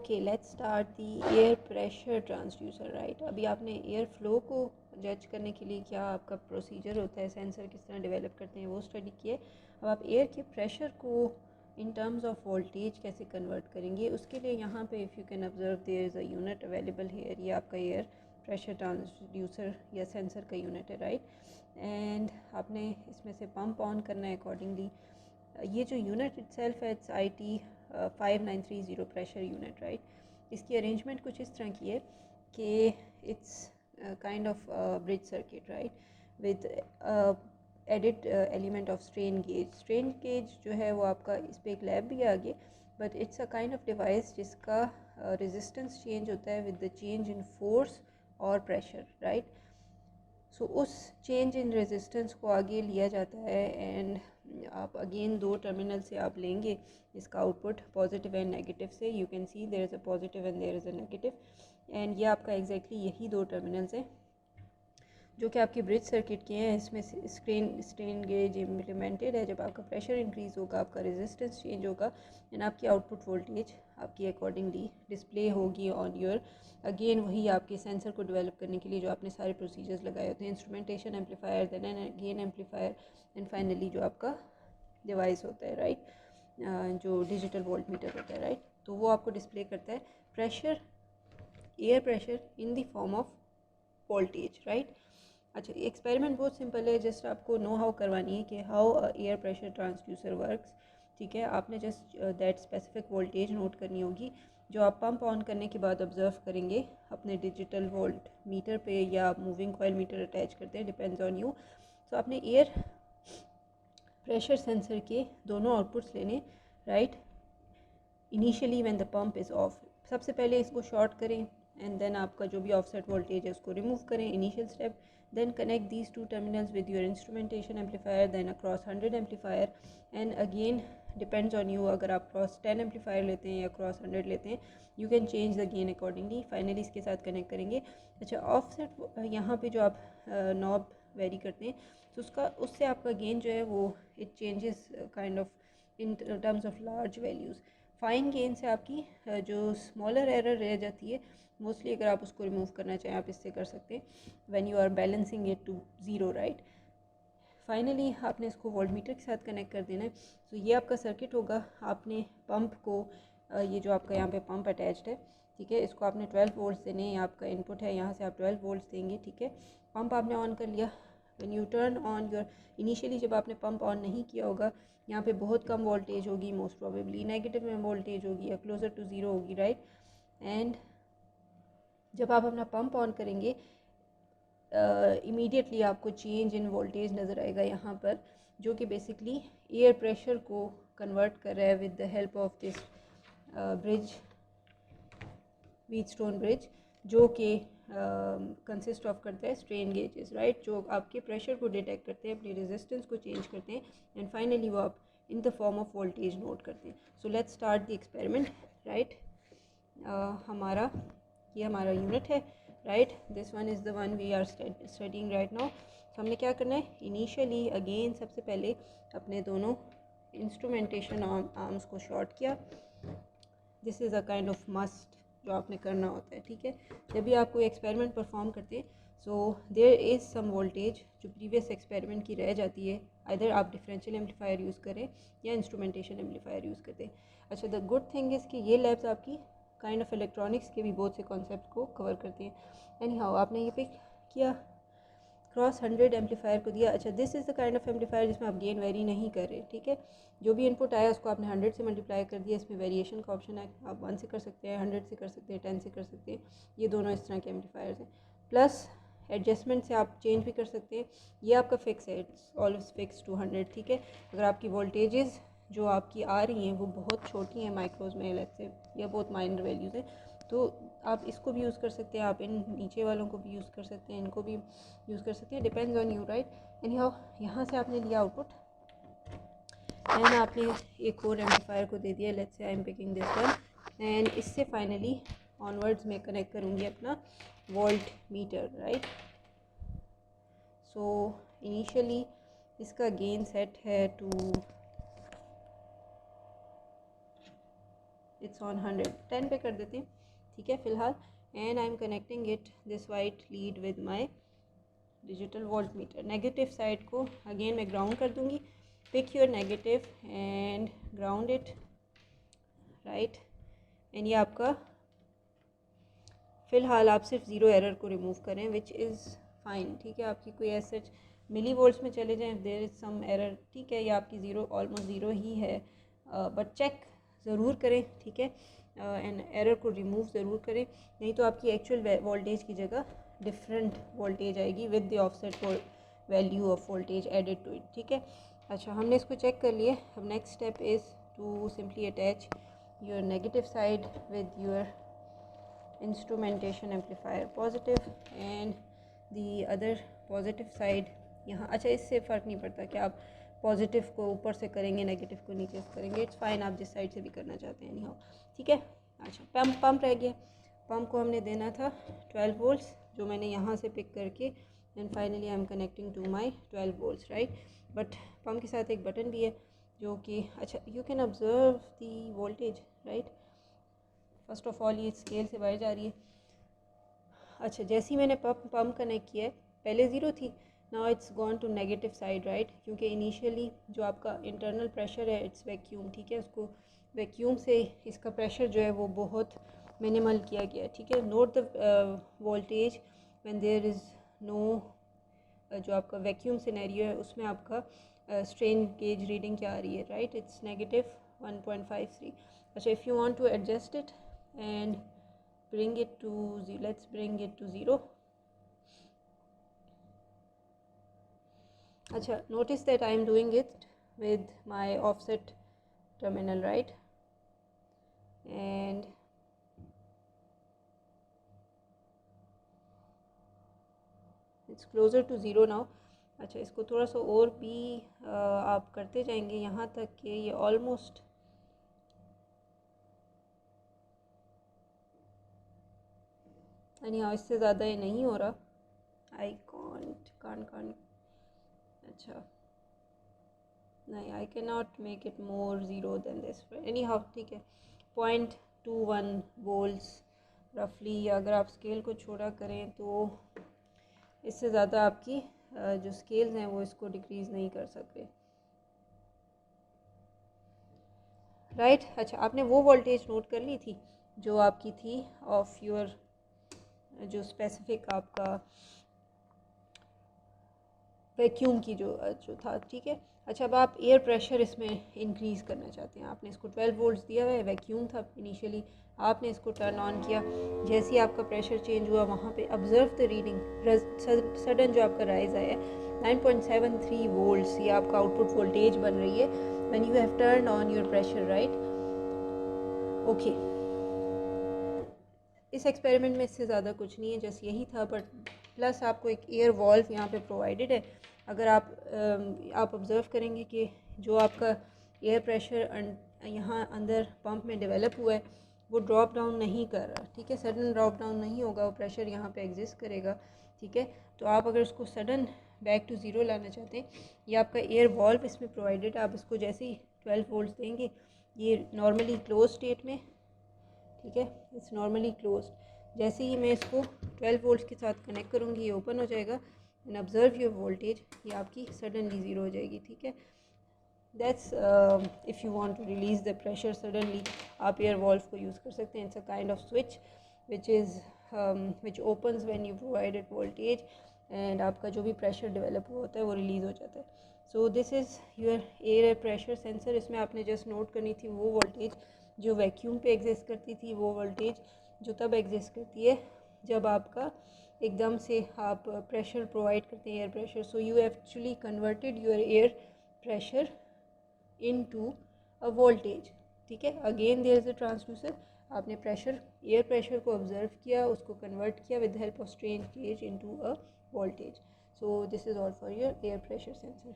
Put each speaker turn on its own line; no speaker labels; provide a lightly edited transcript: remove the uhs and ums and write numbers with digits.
Okay, let's start the air pressure transducer, right. अभी आपने air flow को जज करने के लिए क्या आपका प्रोसीजर होता है, सेंसर किस तरह डेवलप करते हैं, वो स्टडी किए। अब आप एयर के प्रेशर को इन टर्म्स ऑफ वोल्टेज कैसे कन्वर्ट करेंगे, उसके लिए यहाँ पे if you can observe there is a unit available here. ये आपका एयर प्रेशर ट्रांसड्यूसर या सेंसर का यूनिट है, राइट। एंड आपने इसमें से पंप ऑन करना है अकॉर्डिंगली। ये जो यूनिट इटसेल्फ है it's IT 5930 pressure unit, right. इसकी अरेंजमेंट कुछ इस तरह की है कि it's kind of bridge circuit, right, with added element of strain gauge. Strain gauge जो है वो आपका, इस पर एक लैब भी है आगे, but it's a kind of device जिसका रेजिस्टेंस चेंज होता है with the change in force और प्रेशर, राइट। सो उस चेंज इन रेजिस्टेंस को आगे लिया जाता है एंड आप अगेन दो टर्मिनल से आप लेंगे इसका आउटपुट पॉजिटिव एंड नेगेटिव से। You can see there is a positive and there is a negative, and ये आपका एग्जैक्टली यही दो टर्मिनल्स हैं जो कि आपके ब्रिज सर्किट के हैं। इसमें स्ट्रेन गेज इम्प्लीमेंटेड है। जब आपका प्रेशर इंक्रीज़ होगा, आपका रेजिस्टेंस चेंज होगा एंड आपकी आउटपुट वोल्टेज आपकी अकॉर्डिंगली डिस्प्ले होगी ऑन योर, अगेन वही आपके सेंसर को डेवलप करने के लिए जो आपने सारे प्रोसीजर्स लगाए होते हैं, instrumentation, amplifier, then and again amplifier, and finally जो आपका डिवाइस होता है, राइट, जो डिजिटल वोल्ट मीटर होता है, राइट। तो वो आपको डिस्प्ले करता है pressure, air pressure in the form of voltage, right. अच्छा, एक्सपेरिमेंट बहुत सिंपल है, जस्ट आपको नो हाउ करवानी है कि how air pressure transducer works, ठीक है। आपने just that specific voltage note करनी होगी जो आप पंप ऑन करने के बाद ऑब्जर्व करेंगे अपने डिजिटल वोल्ट मीटर पे, या मूविंग कॉइल मीटर अटैच करते हैं, डिपेंड्स ऑन यू। सो आपने एयर प्रेशर सेंसर के दोनों आउटपुट्स लेने, right, initially when the pump is of. सबसे पहले इसको शॉर्ट करें एंड देन आपका जो भी ऑफसेट वोल्टेज है उसको रिमूव करें, initial step. then connect these two terminals with your instrumentation amplifier, then across 100 amplifier, and again depends on you, अगर आप cross 10 amplifier लेते हैं या cross 100 लेते हैं, you can change the gain accordingly। finally इसके साथ connect करेंगे। अच्छा, offset यहाँ पे जो आप knob vary करते हैं तो उससे आपका gain जो है वो it changes kind of in terms of large values। Fine gain से आपकी जो स्मॉलर एरर रह जाती है मोस्टली, अगर आप उसको रिमूव करना चाहें आप इससे कर सकते हैं when you are balancing it to zero, right. Finally आपने इसको वोल्ट मीटर के साथ कनेक्ट कर देना है। तो ये आपका सर्किट होगा। आपने पंप को ये जो आपका यहाँ पे पंप अटैच्ड है, ठीक है, इसको आपने 12 वोल्ट्स देने हैं, आपका इनपुट है, यहाँ से आप 12 वोल्ट्स देंगे, ठीक है। पंप आपने ऑन कर लिया। When U turn on your, initially जब आपने पंप ऑन नहीं किया होगा यहाँ पे बहुत कम वोल्टेज होगी, मोस्ट प्रोबेबली नेगेटिव में वोल्टेज होगी या क्लोजर टू ज़ीरो होगी, राइट। एंड जब आप अपना पंप ऑन करेंगे इमीडिएटली आपको चेंज इन वोल्टेज नज़र आएगा यहाँ पर, जो कि बेसिकली एयर प्रेशर को कन्वर्ट कर रहा है with the help of this bridge, Wheatstone bridge, जो कि कंसिस्ट ऑफ करता है स्ट्रेन गेजेस, राइट, जो आपके प्रेशर को डिटेक्ट करते हैं, अपनी रेजिस्टेंस को चेंज करते हैं, एंड फाइनली वो आप in the form of voltage note करते हैं। So let's start the experiment, right. हमारा ये हमारा यूनिट है, right, this one is the one we are studying right now. हमने क्या करना है, इनिशियली अगेन सबसे पहले अपने दोनों इंस्ट्रूमेंटेशन आर्म्स को शॉर्ट किया। This is a kind of must जो आपने करना होता है, ठीक है, जब भी आप कोई एक्सपेरिमेंट परफॉर्म करते हैं। So there is some voltage जो प्रीवियस एक्सपेरिमेंट की रह जाती है, इधर आप डिफरेंशियल एम्पलीफायर यूज़ करें या इंस्ट्रूमेंटेशन एम्पलीफायर यूज़ करते हैं। अच्छा, द गुड थिंग इज़ कि ये लैब्स आपकी काइंड ऑफ इलेक्ट्रॉनिक्स के भी बहुत से कॉन्सेप्ट को कवर करते हैं। एनी हाउ आपने ये पिक किया, क्रॉस 100 एम्पलीफायर को दिया। अच्छा, this is the kind of amplifier जिसमें आप गेन वेरी नहीं कर रहे, ठीक है। जो भी इनपुट आया उसको आपने 100 से मल्टीप्लाई कर दिया। इसमें वेरिएशन का ऑप्शन है, आप 1 से कर सकते हैं, 100 से कर सकते हैं, 10 से कर सकते हैं। ये दोनों इस तरह के एम्पलीफायर्स हैं। प्लस एडजस्टमेंट से आप चेंज भी कर सकते हैं। ये आपका फिक्स है, इट्स ऑलवेज फिक्स टू 100, ठीक है। अगर आपकी वोल्टेजेस जो आपकी आ रही हैं वो बहुत छोटी हैं, माइक्रोज में लेट्स से, या बहुत माइनर वैल्यूज़ हैं, तो आप इसको भी यूज़ कर सकते हैं, आप इन नीचे वालों को भी यूज़ कर सकते हैं, इनको भी यूज़ कर सकते हैं, depends on you, right. Any how यहाँ से आपने लिया आउटपुट एंड आपने एक और एम्पलीफायर को दे दिया, let's say I am picking this one, and इससे फाइनली ऑनवर्ड्स में कनेक्ट करूँगी अपना voltmeter, right. So initially इसका गेन सेट है टू, इट्स ऑन 110 पे कर देते हैं, ठीक है फ़िलहाल। And I am connecting it this white lead with my digital voltmeter. Negative side को अगेन मैं ग्राउंड कर दूँगी। Pick your negative and ground it, right. And ये आपका फ़िलहाल आप सिर्फ ज़ीरो एरर को रिमूव करें, विच इज़ फाइन, ठीक है। आपकी कोई ऐसे मिली वोल्ट्स में चले जाएं, देयर इज़ सम एरर, ठीक है, ये आपकी ज़ीरो ऑलमोस्ट ज़ीरो ही है, बट चेक ज़रूर करें, ठीक है। एंड एरर को रिमूव ज़रूर करें, नहीं तो आपकी एक्चुअल वोल्टेज की जगह डिफरेंट वोल्टेज आएगी with the offset value of voltage added to it, ठीक है। अच्छा, हमने इसको चेक कर लिए। अब next step is to simply attach your negative side with your instrumentation amplifier positive and the other positive side यहाँ। अच्छा, इससे फ़र्क नहीं पड़ता कि आप पॉजिटिव को ऊपर से करेंगे नेगेटिव को नीचे से करेंगे, इट्स फाइन, आप जिस साइड से भी करना चाहते हैं नहीं हो, ठीक है। अच्छा, पंप रह गया। पंप को हमने देना था 12 वोल्ट्स, जो मैंने यहाँ से पिक करके and finally I am connecting to my 12 volts, right. But pump के साथ एक बटन भी है जो कि, अच्छा, you can observe the voltage, right. First of all ये स्केल से बाहर जा रही है। अच्छा, जैसे ही मैंने पंप कनेक्ट किया है, पहले ज़ीरो थी, now it's gone to negative side, right, क्योंकि इनिशियली जो आपका इंटरनल प्रेशर है इट्स वैक्यूम, ठीक है। उसको वैक्यूम से इसका प्रेशर जो है वो बहुत मिनिमल किया गया है, ठीक है। Note the voltage when there is no, जो आपका वैक्यूम सिनेरियो है उसमें आपका स्ट्रेन गेज रीडिंग क्या आ रही है, राइट, इट्स नेगेटिव 1.53। अच्छा, if you want to adjust it and bring it to let's bring it to 0. Acha, notice that I am doing it with my offset terminal, right, and it's closer to 0 now. अच्छा, इसको थोड़ा सा और भी आप करते जाएंगे यहाँ तक कि ये ऑलमोस्ट यानी इससे ज़्यादा ये नहीं हो रहा। आई कांट अच्छा नहीं, I can not make it more zero than this, anyhow, ठीक है। 0.21 वोल्ट्स रफली, अगर आप स्केल को छोटा करें तो इससे ज़्यादा आपकी जो स्केल्स हैं वो इसको डिक्रीज़ नहीं कर सकते, राइट। अच्छा, आपने वो वोल्टेज नोट कर ली थी जो आपकी थी ऑफ योर जो स्पेसिफिक आपका वैक्यूम की जो था, ठीक है। अच्छा, अब आप एयर प्रेशर इसमें इंक्रीज़ करना चाहते हैं। आपने इसको 12 वोल्ट्स दिया हुआ है, वैक्यूम था इनिशियली, आपने इसको टर्न ऑन किया। जैसे ही आपका प्रेशर चेंज हुआ वहाँ पे ऑब्जर्व द रीडिंग, सडन जो आपका राइज आया है 9.73 वोल्ट्स, ये आपका आउटपुट वोल्टेज बन रही है when you have turn on your pressure, right, okay. इस एक्सपेरिमेंट में इससे ज़्यादा कुछ नहीं है, जस्ट यही था, बट प्लस आपको एक एयर वॉल्व यहाँ पे प्रोवाइडेड है। अगर आप ऑब्ज़र्व करेंगे कि जो आपका एयर प्रेशर यहाँ अंदर पंप में डेवलप हुआ है वो ड्रॉप डाउन नहीं कर रहा, ठीक है। सडन ड्रॉप डाउन नहीं होगा, वो प्रेशर यहाँ पे एग्जिस्ट करेगा, ठीक है। तो आप अगर उसको सडन बैक टू ज़ीरो लाना चाहते हैं, ये आपका एयर वॉल्व इसमें प्रोवाइडेड है। आप इसको जैसे ही 12 वोल्ट्स देंगे ये नॉर्मली क्लोज स्टेट में, ठीक है, इट्स नॉर्मली क्लोज। जैसे ही मैं इसको 12 वोल्ट्स के साथ कनेक्ट करूँगी ये ओपन हो जाएगा एंड ऑब्जर्व योर वोल्टेज, ये आपकी सडनली ज़ीरो हो जाएगी, ठीक है। That's if you want to release the pressure suddenly, आप एयर वॉल्व को यूज़ कर सकते हैं। It's a kind of switch which opens when you provided voltage and आपका जो भी प्रेशर डेवलप हुआ होता है वो रिलीज़ हो जाता है। सो this is your air pressure sensor. इसमें आपने जस्ट नोट करनी थी वो वोल्टेज जो वैक्यूम पे एग्जिस्ट करती थी, वो वोल्टेज जो तब एग्जिस्ट करती है जब आपका एकदम से आप प्रेशर प्रोवाइड करते हैं, air pressure. So you actually converted your air pressure into a voltage, ठीक है। Again there is a transducer, आपने प्रेशर एयर प्रेशर को ऑब्जर्व किया, उसको कन्वर्ट किया with help of strain gauge into a voltage. So this is all for your air pressure sensor.